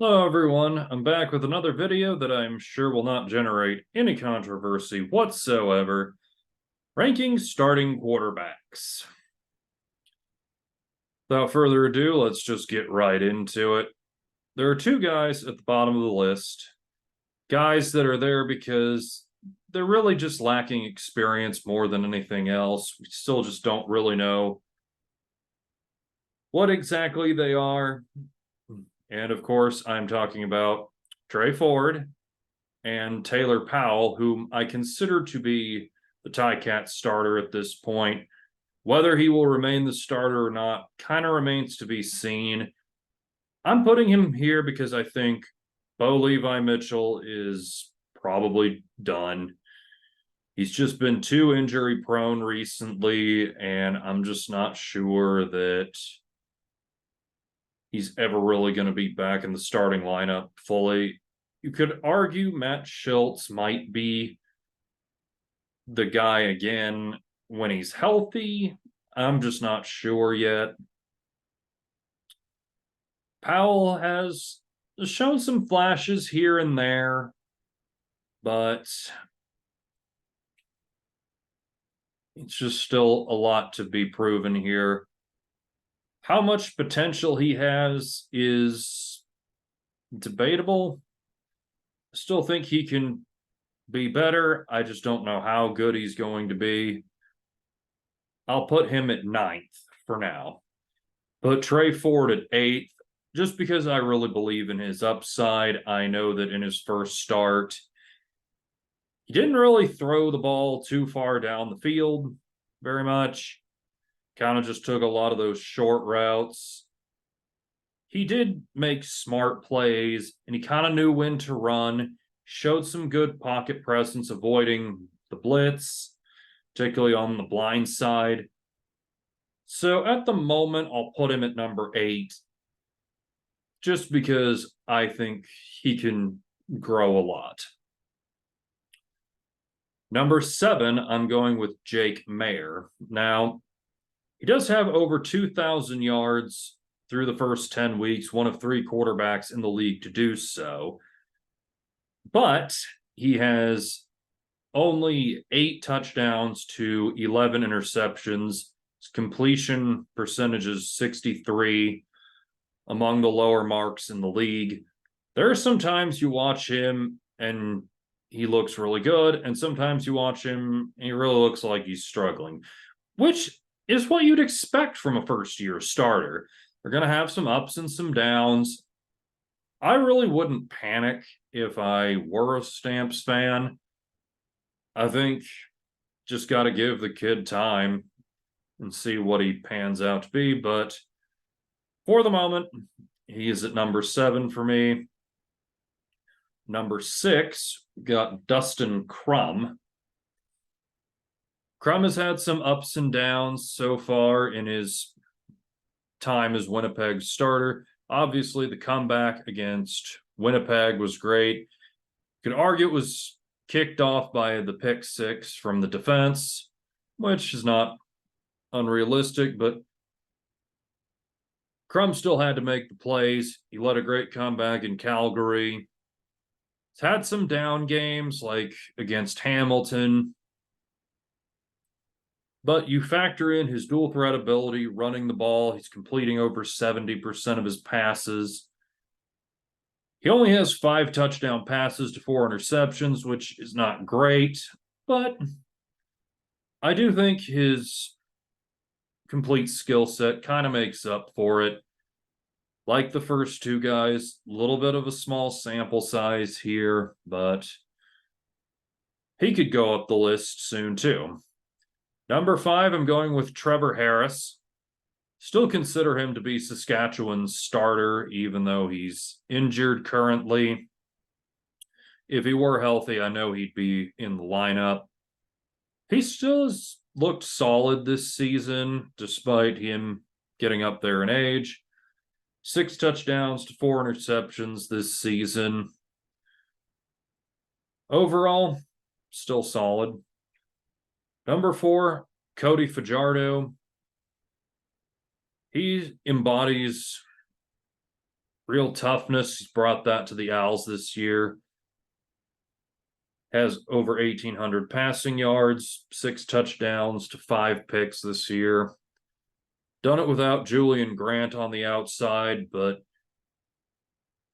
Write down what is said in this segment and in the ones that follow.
Hello everyone, I'm back with another video that I'm sure will not generate any controversy whatsoever. Ranking starting quarterbacks. Without further ado, let's just get right into it. There are two guys at the bottom of the list. Guys that are there because they're really just lacking experience more than anything else. We still just don't really know what exactly they are. And of course, I'm talking about Trey Ford and Taylor Powell, whom I consider to be the Ticats starter at this point. Whether he will remain the starter or not kind of remains to be seen. I'm putting him here because I think Bo Levi Mitchell is probably done. He's just been too injury prone recently, and I'm just not sure that he's ever really going to be back in the starting lineup fully. You could argue Matt Schultz might be the guy again when he's healthy. I'm just not sure yet. Powell has shown some flashes here and there, but it's just still a lot to be proven here. How much potential he has is debatable. I still think he can be better. I just don't know how good he's going to be. I'll put him at 9th for now. Put Trey Ford at 8th, just because I really believe in his upside. I know that in his first start, he didn't really throw the ball too far down the field very much. Kind of just took a lot of those short routes. He did make smart plays, and he kind of knew when to run. Showed some good pocket presence, avoiding the blitz, particularly on the blind side. So at the moment, I'll put him at number 8, just because I think he can grow a lot. Number 7, I'm going with Jake Mayer. Now, he does have over 2,000 yards through the first 10 weeks, one of 3 quarterbacks in the league to do so. But he has only 8 touchdowns to 11 interceptions. His completion percentage is 63, among the lower marks in the league. There are some times you watch him and he looks really good, and sometimes you watch him and he really looks like he's struggling, which is what you'd expect from a first-year starter. They're going to have some ups and some downs. I really wouldn't panic if I were a Stamps fan. I think just got to give the kid time and see what he pans out to be. But for the moment, he is at number 7 for me. Number 6, got Dustin Crum. Crum has had some ups and downs so far in his time as Winnipeg's starter. Obviously, the comeback against Winnipeg was great. You could argue it was kicked off by the pick 6 from the defense, which is not unrealistic, but Crum still had to make the plays. He led a great comeback in Calgary. He's had some down games like against Hamilton, but you factor in his dual threat ability, running the ball. He's completing over 70% of his passes. He only has 5 touchdown passes to 4 interceptions, which is not great, but I do think his complete skill set kind of makes up for it. Like the first 2 guys, a little bit of a small sample size here, but he could go up the list soon too. Number 5, I'm going with Trevor Harris. Still consider him to be Saskatchewan's starter, even though he's injured currently. If he were healthy, I know he'd be in the lineup. He still has looked solid this season, despite him getting up there in age. 6 touchdowns to 4 interceptions this season. Overall, still solid. Number 4, Cody Fajardo. He embodies Real toughness. He's brought that to the Owls this year. Has over 1,800 passing yards, 6 touchdowns to 5 picks this year. Done it without Julian Grant on the outside, but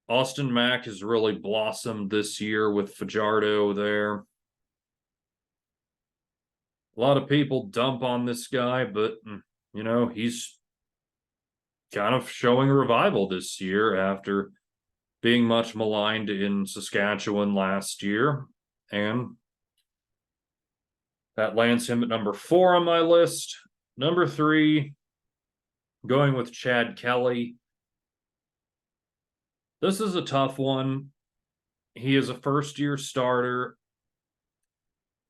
Austin Mack has really blossomed this year with Fajardo there. A lot of people dump on this guy, but, he's kind of showing a revival this year after being much maligned in Saskatchewan last year. And that lands him at number 4 on my list. Number 3, going with Chad Kelly. This is a tough one. He is a first-year starter.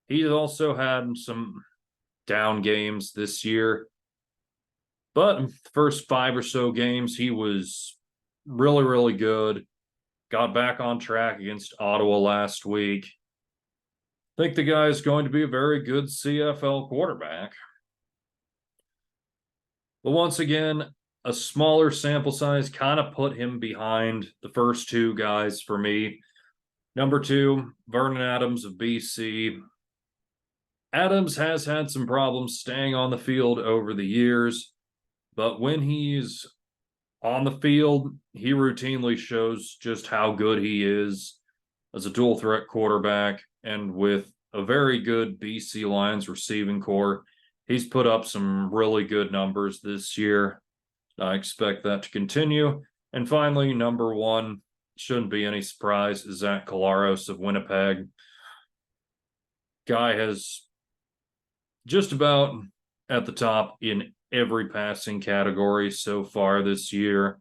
He's also had some down games this year. But the first 5 or so games, he was really, really good. Got back on track against Ottawa last week. I think the guy is going to be a very good CFL quarterback. But once again, a smaller sample size kind of put him behind the first 2 guys for me. Number 2, Vernon Adams of BC. Adams has had some problems staying on the field over the years, but when he's on the field, he routinely shows just how good he is as a dual threat quarterback. And with a very good BC Lions receiving core, he's put up some really good numbers this year. I expect that to continue. And finally, number 1, shouldn't be any surprise, is Zach Collaros of Winnipeg. Guy has just about at the top in every passing category so far this year. Of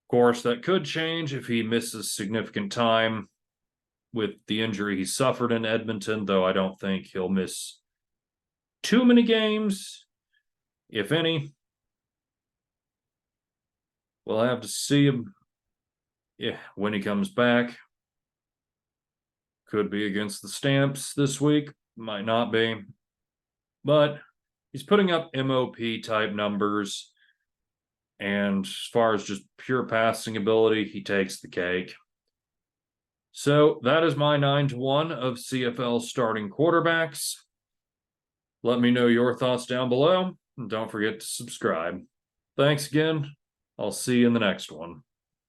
course, that could change if he misses significant time with the injury he suffered in Edmonton, though I don't think he'll miss too many games, if any. We'll have to see him when he comes back. Could be against the Stamps this week, might not be. But he's putting up MOP type numbers. And as far as just pure passing ability, he takes the cake. So that is my 9-1 of CFL starting quarterbacks. Let me know your thoughts down below. And don't forget to subscribe. Thanks again. I'll see you in the next one.